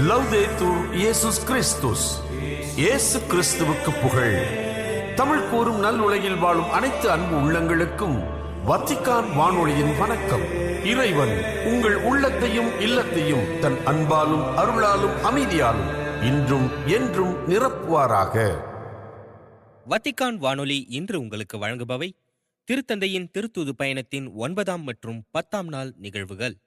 லவ்தேத்தூர் இயேசுஸ் கிறிஸ்துஸ். இயேசு கிறிஸ்துவுக்கு புகழ். தமிழ் கூறும் நல் உலகில் வாழும் அனைத்து அன்பு உள்ளங்களுக்கும் வத்திக்கான் வானொலியின் வணக்கம். இறைவன் உங்கள் உள்ளத்தையும் இல்லத்தையும் தன் அன்பாலும் அருளாலும் அமைதியாலும் இன்றும் என்றும் நிரப்புவாராக. வத்திக்கான் வானொலி இன்று உங்களுக்கு வழங்குபவை திருத்தந்தையின் திருத்தூது பயணத்தின் 9ஆம் மற்றும் 10ஆம் நாள் நிகழ்வுகள்.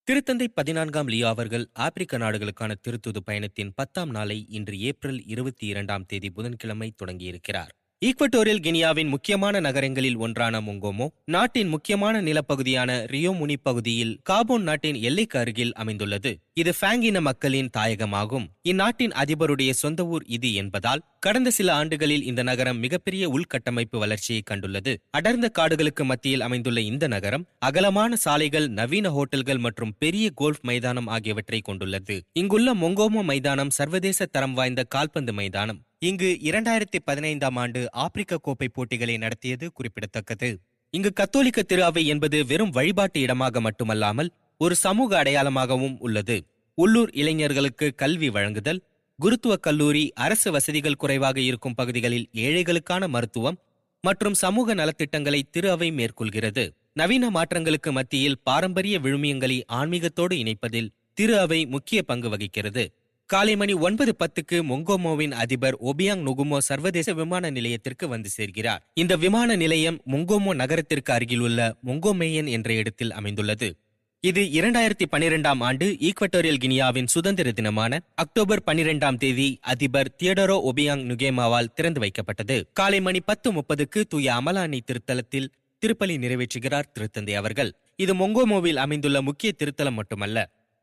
திருத்தந்தை 14ஆம் லியோ அவர்கள் ஆப்பிரிக்க நாடுகளுக்கான திருத்தூது பயணத்தின் 10ஆம் நாளை இன்று ஏப்ரல் 22ஆம் தேதி புதன்கிழமை தொடங்கியிருக்கிறார். ஈக்வட்டோரியல் கினியாவின் முக்கியமான நகரங்களில் ஒன்றான மொங்கோமோ நாட்டின் முக்கியமான நிலப்பகுதியான ரியோ முனி பகுதியில் காபோன் நாட்டின் எல்லைக்கு அருகில் அமைந்துள்ளது. இது ஃபேங்கின மக்களின் தாயகமாகும். இந்நாட்டின் அதிபருடைய சொந்த ஊர் இது என்பதால் கடந்த சில ஆண்டுகளில் இந்த நகரம் மிகப்பெரிய உள்கட்டமைப்பு வளர்ச்சியை கண்டுள்ளது. அடர்ந்த காடுகளுக்கு மத்தியில் அமைந்துள்ள இந்த நகரம் அகலமான சாலைகள், நவீன ஹோட்டல்கள் மற்றும் பெரிய கோல்ஃப் மைதானம் ஆகியவற்றை கொண்டுள்ளது. இங்குள்ள மொங்கோமோ மைதானம் சர்வதேச தரம் வாய்ந்த கால்பந்து மைதானம். இங்கு 2015ஆம் ஆண்டு ஆப்பிரிக்க கோப்பை போட்டிகளை நடத்தியது குறிப்பிடத்தக்கது. இங்கு கத்தோலிக்க திரு அவை என்பது வெறும் வழிபாட்டு இடமாக மட்டுமல்லாமல் ஒரு சமூக அடையாளமாகவும் உள்ளது. உள்ளூர் இளைஞர்களுக்கு கல்வி வழங்குதல், குருத்துவ கல்லூரி, அரசு வசதிகள் குறைவாக இருக்கும் பகுதிகளில் ஏழைகளுக்கான மருத்துவம் மற்றும் சமூக நலத்திட்டங்களை திரு அவை மேற்கொள்கிறது. நவீன மாற்றங்களுக்கு மத்தியில் பாரம்பரிய விழுமியங்களை ஆன்மீகத்தோடு இணைப்பதில் திரு அவை முக்கிய பங்கு வகிக்கிறது. காலை மணி 9:10க்கு மொங்கோமோவின் அதிபர் ஒபியாங் நுகுமோ சர்வதேச விமான நிலையத்திற்கு வந்து சேர்கிறார். இந்த விமான நிலையம் மொங்கோமோ நகரத்திற்கு அருகில் உள்ள மொங்கோமேயன் என்ற இடத்தில் அமைந்துள்ளது. இது 2012ஆம் ஆண்டு ஈக்வட்டோரியல் கினியாவின் சுதந்திர தினமான அக்டோபர் 12ஆம் தேதி அதிபர் தியோடரோ ஒபியாங் நுகேமாவால் திறந்து வைக்கப்பட்டது. காலை மணி 10:30க்கு தூய அமல அன்னை திருத்தலத்தில் திருப்பலி நிறைவேற்றுகிறார் திருத்தந்தை அவர்கள். இது மொங்கோமோவில் அமைந்துள்ள முக்கிய திருத்தலம் மட்டுமல்ல,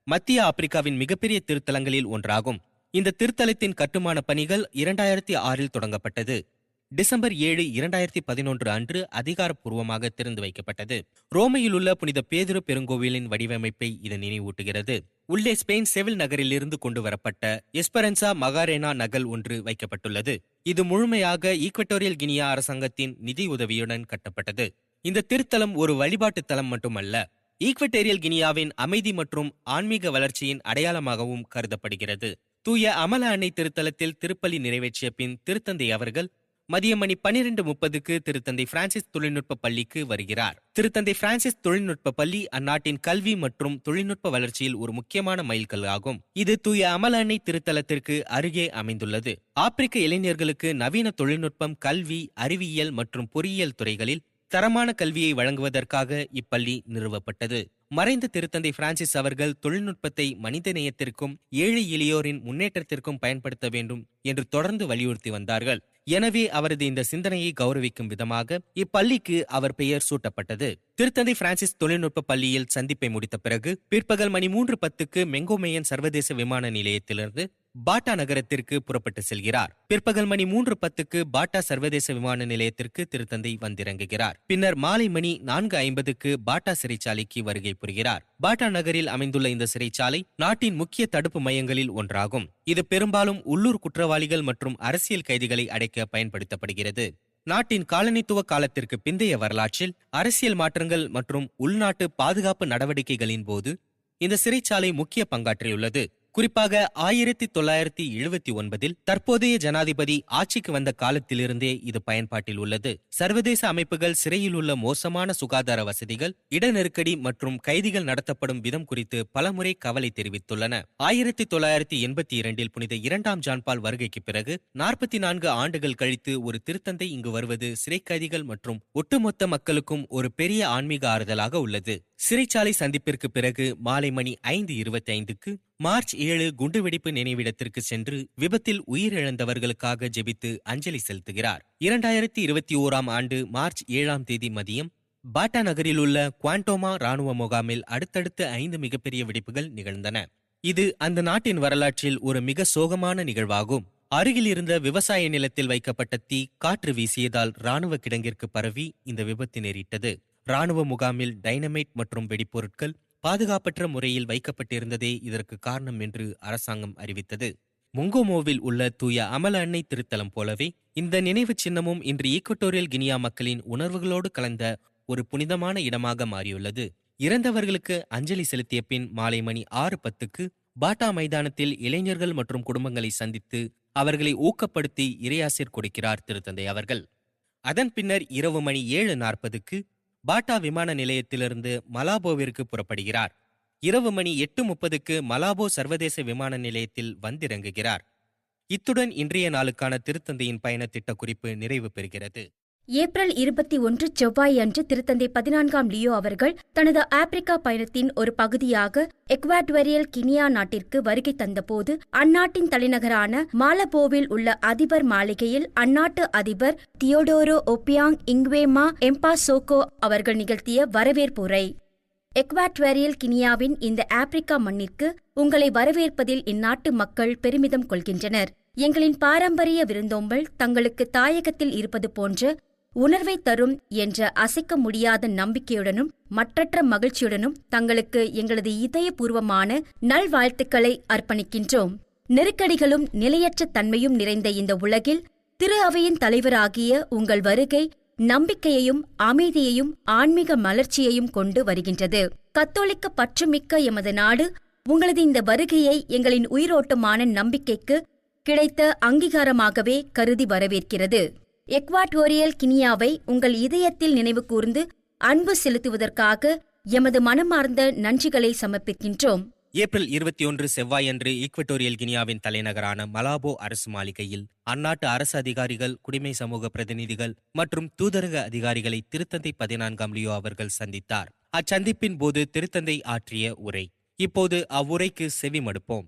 மத்திய ஆப்பிரிக்காவின் மிகப்பெரிய திருத்தலங்களில் ஒன்றாகும். இந்த திருத்தலத்தின் கட்டுமான பணிகள் 2006இல் தொடங்கப்பட்டது. டிசம்பர் 7, 2011 அன்று அதிகாரப்பூர்வமாக திறந்து வைக்கப்பட்டது. ரோமையில் உள்ள புனித பேதுரு பெருங்கோவிலின் வடிவமைப்பை இது நினைவூட்டுகிறது. உள்ளே ஸ்பெயின் செவில் நகரிலிருந்து கொண்டு வரப்பட்ட எஸ்பரன்சா மகாரேனா நகல் ஒன்று வைக்கப்பட்டுள்ளது. இது முழுமையாக ஈக்வட்டோரியல் கினியா அரசாங்கத்தின் நிதி உதவியுடன் கட்டப்பட்டது. இந்த திருத்தலம் ஒரு வழிபாட்டு தலம் மட்டுமல்ல, ஈக்வட்டோரியல் கினியாவின் அமைதி மற்றும் ஆன்மீக வளர்ச்சியின் அடையாளமாகவும் கருதப்படுகிறது. தூய அமல அன்னை திருத்தலத்தில் திருப்பலி நிறைவேற்றிய பின் திருத்தந்தை அவர்கள் மதியம் மணி 12:30க்கு திருத்தந்தை பிரான்சிஸ் தொழில்நுட்ப பள்ளிக்கு வருகிறார். திருத்தந்தை பிரான்சிஸ் தொழில்நுட்ப பள்ளி அந்நாட்டின் கல்வி மற்றும் தொழில்நுட்ப வளர்ச்சியில் ஒரு முக்கியமான மைல்கல் ஆகும். இது தூய அமல அன்னை திருத்தலத்திற்கு அருகே அமைந்துள்ளது. ஆப்பிரிக்க இளைஞர்களுக்கு நவீன தொழில்நுட்பம், கல்வி, அறிவியல் மற்றும் பொறியியல் துறைகளில் தரமான கல்வியை வழங்குவதற்காக இப்பள்ளி நிறுவப்பட்டது. மறைந்த திருத்தந்தை பிரான்சிஸ் அவர்கள் தொழில்நுட்பத்தை மனிதநேயத்திற்கும் ஏழை எளியோரின் முன்னேற்றத்திற்கும் பயன்படுத்த வேண்டும் என்று தொடர்ந்து வலியுறுத்தி வந்தார்கள். எனவே அவரது இந்த சிந்தனையை கௌரவிக்கும் விதமாக இப்பள்ளிக்கு அவர் பெயர் சூட்டப்பட்டது. திருத்தந்தை பிரான்சிஸ் தொழில்நுட்ப பள்ளியில் சந்திப்பை முடித்த பிறகு பிற்பகல் மணி 3:10க்கு மெங்கோமேயன் சர்வதேச விமான நிலையத்திலிருந்து பாட்டா நகரத்திற்கு புறப்பட்டு செல்கிறார். பிற்பகல் மணி 3:10க்கு பாட்டா சர்வதேச விமான நிலையத்திற்கு திருத்தந்தை வந்திறங்குகிறார். பின்னர் மாலை மணி 4:50க்கு பாட்டா சிறைச்சாலைக்கு வருகை புரிகிறார். பாட்டா நகரில் அமைந்துள்ள இந்த சிறைச்சாலை நாட்டின் முக்கிய தடுப்பு மையங்களில் ஒன்றாகும். இது பெரும்பாலும் உள்ளூர் குற்றவாளிகள் மற்றும் அரசியல் கைதிகளை அடைக்க பயன்படுத்தப்படுகிறது. நாட்டின் காலனித்துவ காலத்திற்கு பிந்தைய வரலாற்றில் அரசியல் மாற்றங்கள் மற்றும் உள்நாட்டு பாதுகாப்பு நடவடிக்கைகளின் போது இந்த சிறைச்சாலை முக்கிய பங்காற்றியுள்ளது. குறிப்பாக 1979இல் தற்போதைய ஜனாதிபதி ஆட்சிக்கு வந்த காலத்திலிருந்தே இது பயன்பாட்டில் உள்ளது. சர்வதேச அமைப்புகள் சிறையில் உள்ள மோசமான சுகாதார வசதிகள், இட நெருக்கடி மற்றும் கைதிகள் நடத்தப்படும் விதம் குறித்து பலமுறை கவலை தெரிவித்துள்ளன. 1982இல் புனித 2ஆம் ஜான்பால் வருகைக்கு பிறகு 44 ஆண்டுகள் கழித்து ஒரு திருத்தந்தை இங்கு வருவது சிறை கைதிகள் மற்றும் ஒட்டுமொத்த மக்களுக்கும் ஒரு பெரிய ஆன்மீக ஆறுதலாக உள்ளது. சிறைச்சாலை சந்திப்பிற்கு பிறகு மாலை மணி 5:25க்கு மார்ச் 7 குண்டுவெடிப்பு நினைவிடத்திற்கு சென்று விபத்தில் உயிரிழந்தவர்களுக்காக ஜெபித்து அஞ்சலி செலுத்துகிறார். 2021ஆம் ஆண்டு மார்ச் 7ஆம் தேதி மதியம் பாட்டா நகரில் உள்ள குவாண்டோமா ராணுவ முகாமில் அடுத்தடுத்த 5 மிகப்பெரிய வெடிப்புகள் நிகழ்ந்தன. இது அந்த நாட்டின் வரலாற்றில் ஒரு மிக சோகமான நிகழ்வாகும். அருகில் இருந்த விவசாய நிலத்தில் வைக்கப்பட்ட தீ காற்று வீசியதால் ராணுவ கிடங்கிற்கு பரவி இந்த விபத்து நேரிட்டது. ராணுவ முகாமில் டைனமைட் மற்றும் வெடிப்பொருட்கள் பாதுகாப்பற்ற முறையில் வைக்கப்பட்டிருந்ததே இதற்கு காரணம் என்று அரசாங்கம் அறிவித்தது. மொங்கோமோவில் உள்ள தூய அமல அன்னை திருத்தலம் போலவே இந்த நினைவு சின்னமும் இன்று ஈக்வட்டோரியல் கினியா மக்களின் உணர்வுகளோடு கலந்த ஒரு புனிதமான இடமாக மாறியுள்ளது. இறந்தவர்களுக்கு அஞ்சலி செலுத்திய பின் மாலை மணி 6:10க்கு பாட்டா மைதானத்தில் இளைஞர்கள் மற்றும் குடும்பங்களை சந்தித்து அவர்களை ஊக்கப்படுத்தி இறையாசிர் கொடுக்கிறார் திருத்தந்தை அவர்கள். அதன் பின்னர் இரவு மணி 7:40க்கு பாட்டா விமான நிலையத்திலிருந்து மலாபோவிற்கு புறப்படுகிறார். இரவு மணி 8:30க்கு மலாபோ சர்வதேச விமான நிலையத்தில் வந்திறங்குகிறார். இத்துடன் இன்றைய நாளுக்கான திருத்தந்தையின் பயண திட்ட குறிப்பு நிறைவு பெறுகிறது. ஏப்ரல் 21 செவ்வாய் அன்று திருத்தந்தை 14ஆம் லியோ அவர்கள் தனது ஆப்பிரிக்கா பயணத்தின் ஒரு பகுதியாக எக்வாடோரியல் கினியா நாட்டிற்கு வருகை தந்தபோது அந்நாட்டின் தலைநகரான மாலபோவில் உள்ள அதிபர் மாளிகையில் அந்நாட்டு அதிபர் தியோடோரோ ஒபியாங் இங்வேமா எம்பாசோகோ அவர்கள் நிகழ்த்திய வரவேற்பு உரை. எக்வாடோரியல் கினியாவின் இந்த ஆப்பிரிக்கா மண்ணிற்கு உங்களை வரவேற்பதில் இந்நாட்டு மக்கள் பெருமிதம் கொள்கின்றனர். எங்களின் பாரம்பரிய விருந்தோம்பல் தங்களுக்கு தாயகத்தில் இருப்பது போன்ற உணர்வை தரும் என்ற அசைக்க முடியாத நம்பிக்கையுடனும் மற்றற்ற மகிழ்ச்சியுடனும் தங்களுக்கு எங்களது இதயபூர்வமான நல்வாழ்த்துக்களை அர்ப்பணிக்கின்றோம். நெருக்கடிகளும் நிலையற்ற தன்மையும் நிறைந்த இந்த உலகில் திரு அவையின் தலைவராகிய உங்கள் வருகை நம்பிக்கையையும் அமைதியையும் ஆன்மீக மலர்ச்சியையும் கொண்டு வருகின்றது. கத்தோலிக்க பற்றுமிக்க எமது நாடு உங்களது இந்த வருகையை எங்களின் உயிரோட்டமான நம்பிக்கைக்கு கிடைத்த அங்கீகாரமாகவே கருதி வரவேற்கிறது. எக்வாடோரியல் கினியாவை உங்கள் இதயத்தில் நினைவு கூர்ந்து அன்பு செலுத்துவதற்காக எமது மனமார்ந்த நன்றிகளை சமர்ப்பிக்கின்றோம். ஏப்ரல் 21 செவ்வாயன்று ஈக்வட்டோரியல் கினியாவின் தலைநகரான மலாபோ அரசு மாளிகையில் அந்நாட்டு அரசு அதிகாரிகள், குடிமை சமூக பிரதிநிதிகள் மற்றும் தூதரக அதிகாரிகளை திருத்தந்தை 14ஆம் லியோ அவர்கள் சந்தித்தார். அச்சந்திப்பின் போது திருத்தந்தை ஆற்றிய உரை. இப்போது அவ்வுரைக்கு செவி மடுப்போம்.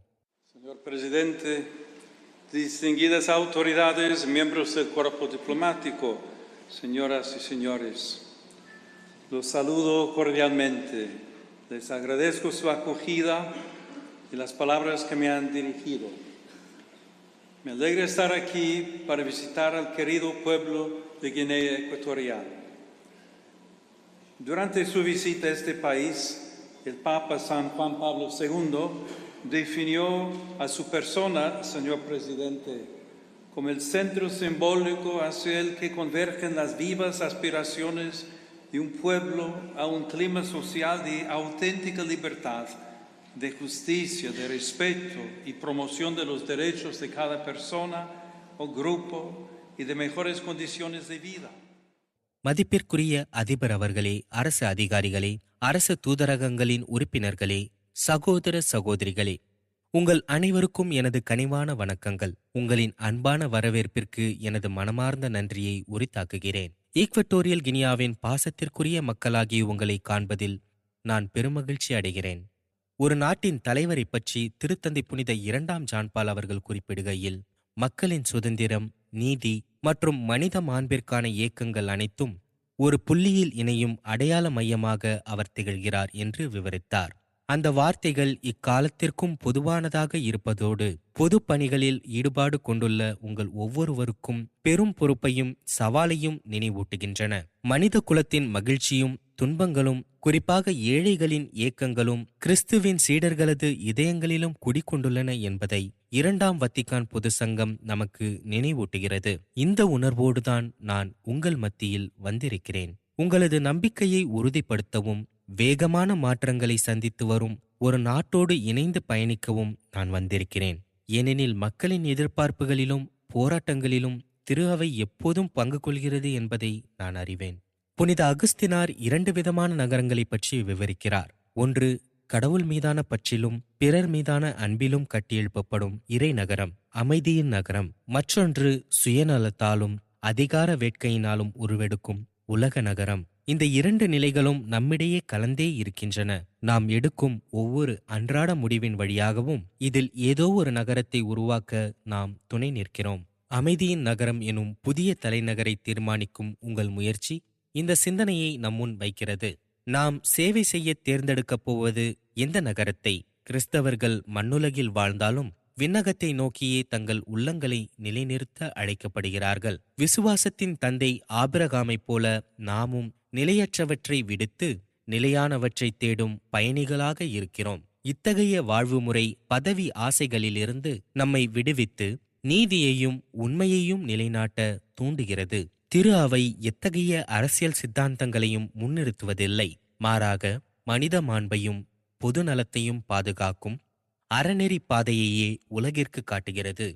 Distinguidas autoridades, miembros del cuerpo diplomático, señoras y señores, los saludo cordialmente. Les agradezco su acogida y las palabras que me han dirigido. Me alegra estar aquí para visitar al querido pueblo de Guinea Ecuatorial. Durante su visita a este país, el Papa San Juan Pablo II definió a su persona, señor presidente, como el centro simbólico hacia el que convergen las vivas aspiraciones de un pueblo a un clima social de auténtica libertad, de justicia, de respeto y promoción de los derechos de cada persona o grupo y de mejores condiciones de vida. மதிப்பிற்குரிய அதிபர் அவர்களே, அரசு அதிகாரிகளே, அரசு தூதரகங்களின் உறுப்பினர்களே, சகோதர சகோதரிகளே, உங்கள் அனைவருக்கும் எனது கனிவான வணக்கங்கள். உங்களின் அன்பான வரவேற்பிற்கு எனது மனமார்ந்த நன்றியை உரித்தாக்குகிறேன். ஈக்வட்டோரியல் கினியாவின் பாசத்திற்குரிய மக்களாகிய உங்களை காண்பதில் நான் பெருமகிழ்ச்சி அடைகிறேன். ஒரு நாட்டின் தலைவரை பற்றி திருத்தந்தை புனித 2ஆம் ஜான்பால் அவர்கள் குறிப்பிடுகையில், மக்களின் சுதந்திரம், நீதி மற்றும் மனித மாண்பிற்கான இயக்கங்கள் அனைத்தும் ஒரு புள்ளியில் இணையும் அடையாள மையமாக அவர் திகழ்கிறார் என்று விவரித்தார். அந்த வார்த்தைகள் இக்காலத்திற்கும் பொதுவானதாக இருப்பதோடு பொது பணிகளில் ஈடுபாடு கொண்டுள்ள உங்கள் ஒவ்வொருவருக்கும் பெரும் பொறுப்பையும் சவாலையும் நினைவூட்டுகின்றன. மனித குலத்தின் மகிழ்ச்சியும் துன்பங்களும், குறிப்பாக ஏழைகளின் ஏக்கங்களும் கிறிஸ்துவின் சீடர்களது இதயங்களிலும் குடிக்கொண்டுள்ளன என்பதை 2ஆம் வத்திக்கான் பொது சங்கம் நமக்கு நினைவூட்டுகிறது. இந்த உணர்வோடுதான் நான் உங்கள் மத்தியில் வந்திருக்கிறேன். உங்களது நம்பிக்கையை உறுதிப்படுத்தவும், வேகமான மாற்றங்களை சந்தித்து வரும் ஒரு நாட்டோடு இணைந்து பயணிக்கவும் நான் வந்திருக்கிறேன். ஏனெனில் மக்களின் எதிர்பார்ப்புகளிலும் போராட்டங்களிலும் திரு அவை எப்போதும் பங்கு கொள்கிறது என்பதை நான் அறிவேன். புனித அகுஸ்தினார் 2 விதமான நகரங்களை பற்றி விவரிக்கிறார். ஒன்று, கடவுள் மீதான பற்றிலும் பிறர் மீதான அன்பிலும் கட்டியெழுப்பப்படும் இறை நகரம், அமைதியின் நகரம். மற்றொன்று, சுயநலத்தாலும் அதிகார வேட்கையினாலும் உருவெடுக்கும் உலக நகரம். இந்த 2 நிலைகளும் நம்மிடையே கலந்தே இருக்கின்றன. நாம் எடுக்கும் ஒவ்வொரு அன்றாட முடிவின் வழியாகவும் இதில் ஏதோ ஒரு நகரத்தை உருவாக்க நாம் துணை நிற்கிறோம். அமைதியின் நகரம் எனும் புதிய தலைநகரை தீர்மானிக்கும் உங்கள் முயற்சி இந்த சிந்தனையை நம்முன் வைக்கிறது. நாம் சேவை செய்ய தேர்ந்தெடுக்கப் போவது எந்த நகரத்தை? கிறிஸ்தவர்கள் மண்ணுலகில் வாழ்ந்தாலும் விண்ணகத்தை நோக்கியே தங்கள் உள்ளங்களை நிலைநிறுத்த அழைக்கப்படுகிறார்கள். விசுவாசத்தின் தந்தை ஆபிரகாமைப் போல நாமும் நிலையற்றவற்றை விடுத்து நிலையானவற்றை தேடும் பயணிகளாக இருக்கிறோம். இத்தகைய வாழ்வு முறை பதவி ஆசைகளிலிருந்து நம்மை விடுவித்து நீதியையும் உண்மையையும் நிலைநாட்ட தூண்டுகிறது. திரு அவை எத்தகைய அரசியல் சித்தாந்தங்களையும் முன்னிறுத்துவதில்லை. மாறாக மனித மாண்பையும் பொது நலத்தையும் பாதுகாக்கும் அறநெறி பாதையையே உலகிற்கு காட்டுகிறது.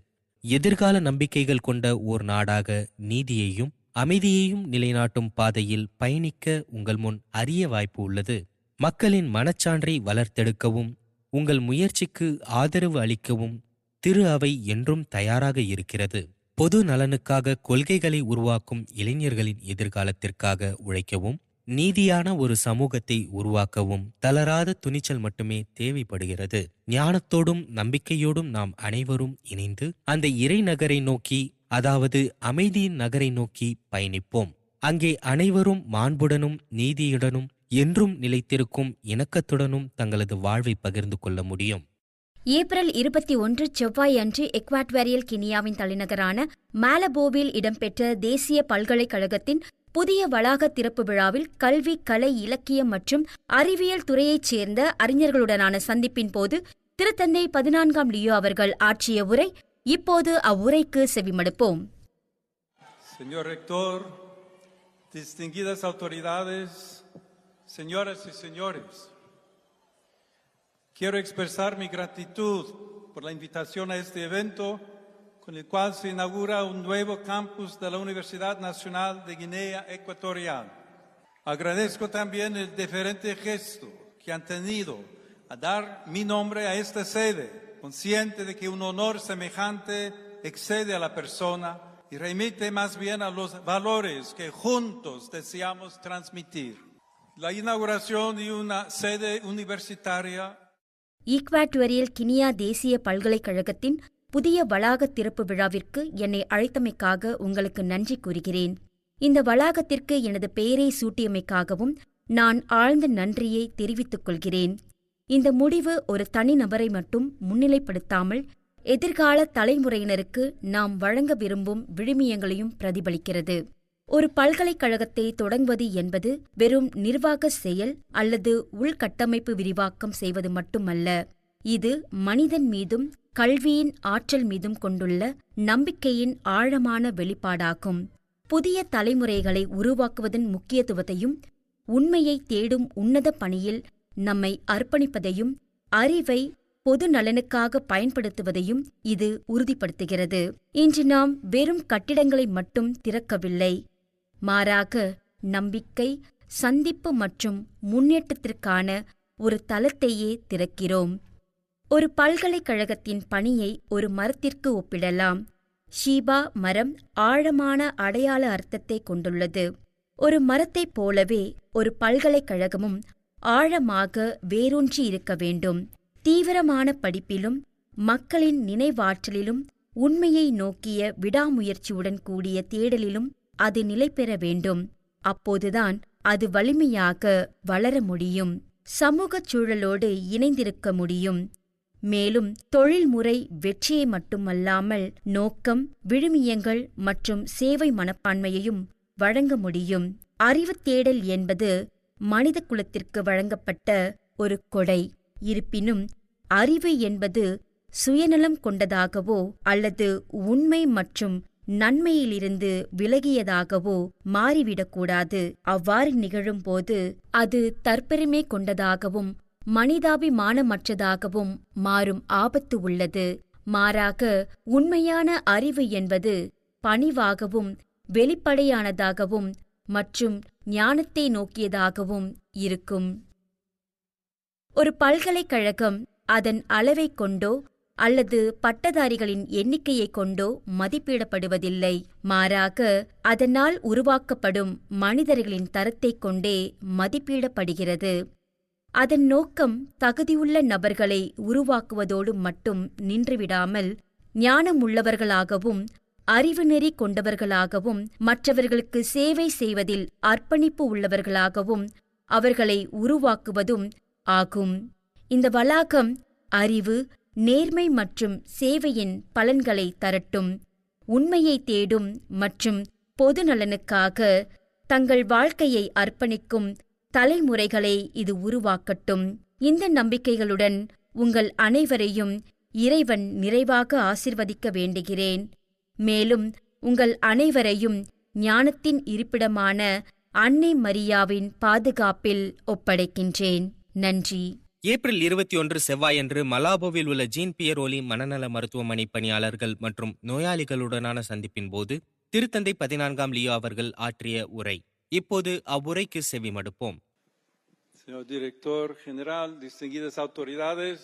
எதிர்கால நம்பிக்கைகள் கொண்ட ஓர் நாடாக நீதியையும் அமைதியையும் நிலைநாட்டும் பாதையில் பயணிக்க உங்கள் முன் அரிய வாய்ப்பு உள்ளது. மக்களின் மனச்சான்றை வளர்த்தெடுக்கவும் உங்கள் முயற்சிக்கு ஆதரவு அளிக்கவும் திரு அவை என்றும் தயாராக இருக்கிறது. பொது நலனுக்காக கொள்கைகளை உருவாக்கும் இளைஞர்களின் எதிர்காலத்திற்காக உழைக்கவும் நீதியான ஒரு சமூகத்தை உருவாக்கவும் தளராத துணிச்சல் மட்டுமே தேவைப்படுகிறது. ஞானத்தோடும் நம்பிக்கையோடும் நாம் அனைவரும் இணைந்து அந்த இறை நகரை நோக்கி, அதாவது அமைதியின் நகரை நோக்கி பயணிப்போம். அங்கே அனைவரும் மாண்புடனும் நீதியுடனும் என்றும் நிலைத்திருக்கும் இணக்கத்துடனும் தங்களது வாழ்வை பகிர்ந்து கொள்ள முடியும். ஏப்ரல் 21 செவ்வாய் அன்று எக்வாட்வரியல் கினியாவின் தலைநகரான மாலபோவில் இடம்பெற்ற தேசிய பல்கலைக்கழகத்தின் புதிய வளாக திறப்பு விழாவில் கல்வி, கலை, இலக்கியம் மற்றும் அறிவியல் துறையைச் சேர்ந்த அறிஞர்களுடனான சந்திப்பின் போது திருத்தந்தை 14ஆம் லியோ அவர்கள் ஆற்றிய உரை. இப்போது அவ்வுரைக்கு செவிமடுப்போம். Señor Rector, distinguidas autoridades, señoras y señores, quiero expresar mi gratitud por la invitación a este evento con el cual se inaugura un nuevo campus de la Universidad Nacional de Guinea Ecuatorial. Agradezco también el deferente gesto que han tenido a dar mi nombre a esta sede, consciente de que un honor semejante excede a la persona y remite más bien a los valores que juntos deseamos transmitir. La inauguración de una sede universitaria. Equatorial Guinea தேசிய பல்கலைக்கழகத்தின் புதிய வளாக திறப்பு விழாவிற்கு என்னை அழைத்தமைக்காக உங்களுக்கு நன்றி கூறுகிறேன். இந்த வளாகத்திற்கு எனது பெயரை சூட்டியமைக்காகவும் நான் ஆழ்ந்த நன்றியை தெரிவித்துக் கொள்கிறேன். இந்த முடிவு ஒரு தனிநபரை மட்டும் முன்னிலைப்படுத்தாமல் எதிர்கால தலைமுறையினருக்கு நாம் வழங்க விரும்பும் விழுமியங்களையும் பிரதிபலிக்கிறது. ஒரு பல்கலைக்கழகத்தை தொடங்குவது என்பது வெறும் நிர்வாக செயல் அல்லது உள்கட்டமைப்பு விரிவாக்கம் செய்வது மட்டுமல்ல. இது மனிதன் மீதும் கல்வியின் ஆற்றல் மீதும் கொண்டுள்ள நம்பிக்கையின் ஆழமான வெளிப்பாடாகும். புதிய தலைமுறைகளை உருவாக்குவதன் முக்கியத்துவத்தையும், உண்மையை தேடும் உன்னத பணியில் நம்மை அர்ப்பணிப்பதையும், அறிவை பொது நலனுக்காக பயன்படுத்துவதையும் இது உறுதிப்படுத்துகிறது. இன்று நாம் வெறும் கட்டிடங்களை மட்டும் திறக்கவில்லை, மாறாக நம்பிக்கை, சந்திப்பு மற்றும் முன்னேற்றத்திற்கான ஒரு தளத்தையே திறக்கிறோம். ஒரு பல்கலைக்கழகத்தின் பணியை ஒரு மரத்திற்கு ஒப்பிடலாம். ஷீபா மரம் ஆழமான அடையாள அர்த்தத்தை கொண்டுள்ளது. ஒரு மரத்தைப் போலவே ஒரு பல்கலைக்கழகமும் ஆழமாக வேரூன்றி இருக்க வேண்டும். தீவிரமான படிப்பிலும் மக்களின் நினைவாற்றலிலும் உண்மையை நோக்கிய விடாமுயற்சியுடன் கூடிய தேடலிலும் அது நிலை பெற வேண்டும். அப்போதுதான் அது வலிமையாக வளர முடியும், சமூகச் சூழலோடு இணைந்திருக்க முடியும். மேலும் தொழில்முறை வெற்றியை மட்டுமல்லாமல் நோக்கம், விழுமியங்கள் மற்றும் சேவை மனப்பான்மையையும் வழங்க முடியும். அறிவுத் தேடல் என்பது மனித குலத்திற்கு வழங்கப்பட்ட ஒரு கொடை. இருப்பினும் அறிவு என்பது சுயநலம் கொண்டதாகவோ அல்லது உண்மை மற்றும் நன்மையிலிருந்து விலகியதாகவோ மாறிவிடக்கூடாது. அவ்வாறு நிகழும்போது அது தற்பெருமை கொண்டதாகவும் மனிதாபிமானமற்றதாகவும் மாறும் ஆபத்து உள்ளது. மாறாக உண்மையான அறிவு என்பது பணிவாகவும் வெளிப்படையானதாகவும் மற்றும் ஞானத்தை நோக்கியதாகவும் இருக்கும். ஒரு பல்கலைக்கழகம் அதன் அளவைக் கொண்டோ அல்லது பட்டதாரிகளின் எண்ணிக்கையைக் கொண்டோ மதிப்பிடப்படுவதில்லை. மாறாக அதனால் உருவாக்கப்படும் மனிதர்களின் தரத்தைக் கொண்டே மதிப்பிடப்படுகிறது. அதன் நோக்கம் தகுதியுள்ள நபர்களை உருவாக்குவதோடு மட்டும் நின்றுவிடாமல் ஞானமுள்ளவர்களாகவும் அறிவுநெறி கொண்டவர்களாகவும் மற்றவர்களுக்கு சேவை செய்வதில் அர்ப்பணிப்பு உள்ளவர்களாகவும் அவர்களை உருவாக்குவதும் ஆகும். இந்த வளாகம் அறிவு, நேர்மை மற்றும் சேவையின் பலன்களை தரட்டும். உண்மையை தேடும் மற்றும் பொது நலனுக்காக தங்கள் வாழ்க்கையை அர்ப்பணிக்கும் தலைமுறைகளை இது உருவாக்கட்டும். இந்த நம்பிக்கைகளுடன் உங்கள் அனைவரையும் இறைவன் நிறைவாக ஆசிர்வதிக்க வேண்டுகிறேன். மேலும் உங்கள் அனைவரையும் ஞானத்தின் இருப்பிடமான அன்னை மரியாவின் பாதுகாப்பில் ஒப்படைக்கின்றேன். நன்றி. ஏப்ரல் 21 செவ்வாயன்று மலாபோவில் உள்ள ஜீன் பியரோலி மனநல மருத்துவமனை பணியாளர்கள் மற்றும் நோயாளிகளுடனான சந்திப்பின் போது திருத்தந்தை 14ஆம் லியோ அவர்கள் ஆற்றிய உரை. இப்போது அவ்வுரைக்கு செவிமடுப்போம். Señor Director General, distinguidas autoridades,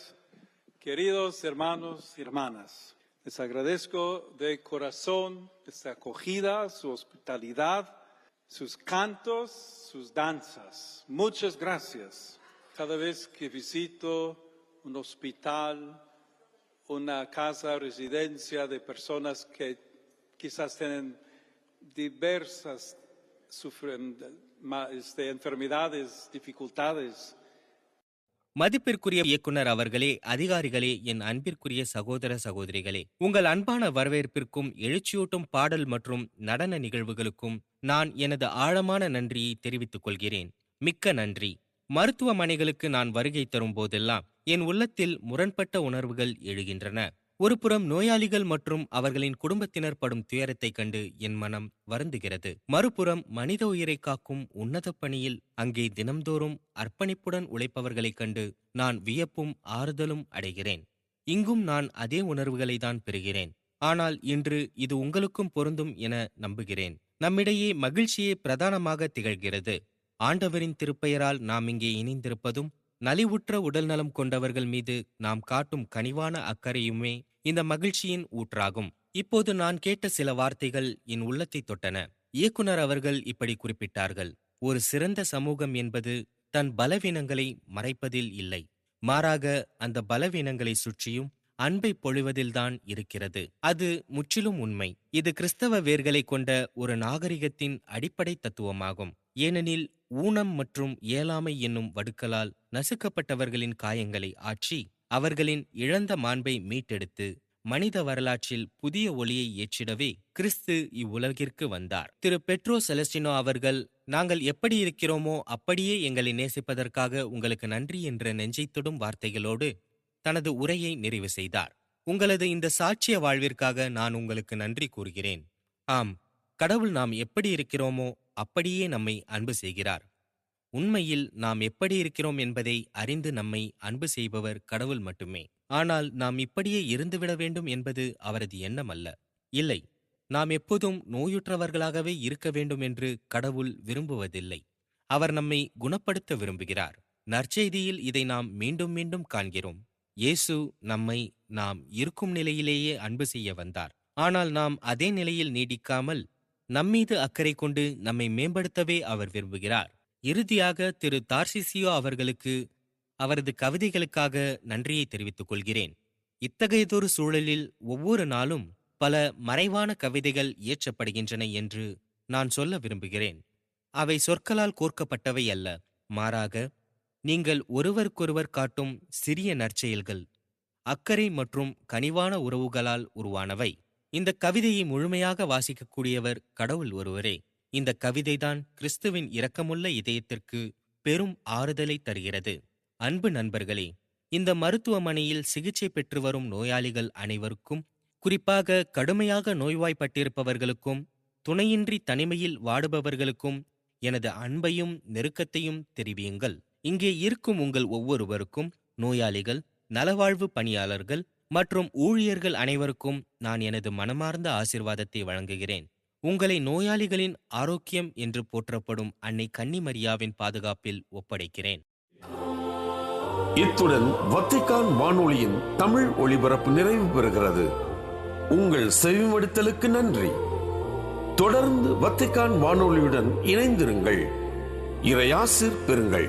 queridos hermanos y hermanas, les agradezco de corazón esta acogida, su hospitalidad, sus cantos, sus danzas. Muchas gracias. Cada vez que visito un hospital, una casa, residencia de personas que quizás tienen diversas enfermedades, dificultades. மதிப்பிற்குரிய இயக்குனர் அவர்களே, அதிகாரிகளே, என் அன்பிற்குரிய சகோதர சகோதரிகளே, உங்கள் அன்பான வரவேற்பிற்கும் எழுச்சியூட்டும் பாடல் மற்றும் நடன நிகழ்வுகளுக்கும் நான் எனது ஆழமான நன்றியை தெரிவித்துக் கொள்கிறேன். மிக்க நன்றி. மருத்துவமனைகளுக்கு நான் வருகை தரும் போதெல்லாம் என் உள்ளத்தில் முரண்பட்ட உணர்வுகள் எழுகின்றன. ஒருபுறம் நோயாளிகள் மற்றும் அவர்களின் குடும்பத்தினர் படும் துயரத்தைக் கண்டு என் மனம் வருந்துகிறது. மறுபுறம் மனித உயிரை காக்கும் உன்னத பணியில் அங்கே தினம்தோறும் அர்ப்பணிப்புடன் உழைப்பவர்களைக் கண்டு நான் வியப்பும் ஆறுதலும் அடைகிறேன். இங்கும் நான் அதே உணர்வுகளை தான் பெறுகிறேன். ஆனால் இன்று இது உங்களுக்கும் பொருந்தும் என நம்புகிறேன். நம்மிடையே மகிழ்ச்சியே பிரதானமாக திகழ்கிறது. ஆண்டவரின் திருப்பெயரால் நாம் இங்கே இணைந்திருப்பதும் நலிவுற்ற உடல்நலம் கொண்டவர்கள் மீது நாம் காட்டும் கனிவான அக்கறையுமே இந்த மகிழ்ச்சியின் ஊற்றாகும். இப்போது நான் கேட்ட சில வார்த்தைகள் என் உள்ளத்தை தொட்டன. இயக்குனர் அவர்கள் இப்படி குறிப்பிட்டார்கள்: ஒரு சிறந்த சமூகம் என்பது தன் பலவீனங்களை மறைப்பதில் இல்லை, மாறாக அந்த பலவீனங்களை சுற்றியும் அன்பை பொழிவதில்தான் இருக்கிறது. அது முற்றிலும் உண்மை. இது கிறிஸ்தவ வேர்களை கொண்ட ஒரு நாகரிகத்தின் அடிப்படை தத்துவமாகும். ஏனெனில் ஊனம் மற்றும் இயலாமை என்னும் வடுக்களால் நசுக்கப்பட்டவர்களின் காயங்களை ஆற்றி அவர்களின் இழந்த மாண்பை மீட்டெடுத்து மனித வரலாற்றில் புதிய ஒளியை ஏற்றிடவே கிறிஸ்து இவ்வுலகிற்கு வந்தார். திரு பெட்ரோ செலஸ்டினோ அவர்கள், நாங்கள் எப்படி இருக்கிறோமோ அப்படியே எங்களை நேசிப்பதற்காக உங்களுக்கு நன்றி என்ற நெஞ்சை தொடும் வார்த்தைகளோடு தனது உரையை நிறைவு செய்தார். உங்களது இந்த சாட்சிய வாழ்விற்காக நான் உங்களுக்கு நன்றி கூறுகிறேன். ஆம், கடவுள் நாம் எப்படி இருக்கிறோமோ அப்படியே நம்மை அன்பு செய்கிறார். உண்மையில் நாம் எப்படி இருக்கிறோம் என்பதை அறிந்து நம்மை அன்பு செய்பவர் கடவுள் மட்டுமே. ஆனால் நாம் இப்படியே இருந்துவிட வேண்டும் என்பது அவரது எண்ணம் அல்ல. இல்லை, நாம் எப்போதும் நோயுற்றவர்களாகவே இருக்க வேண்டும் என்று கடவுள் விரும்புவதில்லை. அவர் நம்மை குணப்படுத்த விரும்புகிறார். நற்செய்தியில் இதை நாம் மீண்டும் மீண்டும் காண்கிறோம். இயேசு நம்மை நாம் இருக்கும் நிலையிலேயே அன்பு செய்ய வந்தார். ஆனால் நாம் அதே நிலையில் நீடிக்காமல் நம்மீது அக்கறை கொண்டு நம்மை மேம்படுத்தவே அவர் விரும்புகிறார். இறுதியாக திரு தார்சிசியோ அவர்களுக்கு அவரது கவிதைகளுக்காக நன்றியை தெரிவித்துக் கொள்கிறேன். இத்தகையதொரு சூழலில் ஒவ்வொரு நாளும் பல மறைவான கவிதைகள் இயற்றப்படுகின்றன என்று நான் சொல்ல விரும்புகிறேன். அவை சொற்களால் கோர்க்கப்பட்டவை அல்ல, மாறாக நீங்கள் ஒருவருக்கொருவர் காட்டும் சிறிய நற்செயல்கள், அக்கறை மற்றும் கனிவான உறவுகளால் உருவானவை. இந்த கவிதையை முழுமையாக வாசிக்கக்கூடியவர் கடவுள் ஒருவரே. இந்த கவிதைதான் கிறிஸ்துவின் இரக்கமுள்ள இதயத்திற்கு பெரும் ஆறுதலை தருகிறது. அன்பு நண்பர்களே, இந்த மருத்துவமனையில் சிகிச்சை பெற்று வரும் நோயாளிகள் அனைவருக்கும், குறிப்பாக கடுமையாக நோய்வாய்ப்பட்டிருப்பவர்களுக்கும் துணையின்றி தனிமையில் வாடுபவர்களுக்கும் எனது அன்பையும் நெருக்கத்தையும் தெரிவியுங்கள். இங்கே இருக்கும் உங்கள் ஒவ்வொருவருக்கும், நோயாளிகள், நலவாழ்வு பணியாளர்கள் மற்றும் ஊழியர்கள் அனைவருக்கும் நான் எனது மனமார்ந்த ஆசீர்வாதத்தை வழங்குகிறேன். உங்களை நோயாளிகளின் ஆரோக்கியம் என்று போற்றப்படும் அன்னை கன்னிமரியாவின் பாதுகாப்பில் ஒப்படைக்கிறேன். இத்துடன் வத்திக்கான் வானொலியின் தமிழ் ஒளிபரப்பு நிறைவு பெறுகிறது. உங்கள் செவிமடுத்தலுக்கு நன்றி. தொடர்ந்து வத்திக்கான் வானொலியுடன் இணைந்திருங்கள். இறையாசிர் பெறுங்கள்.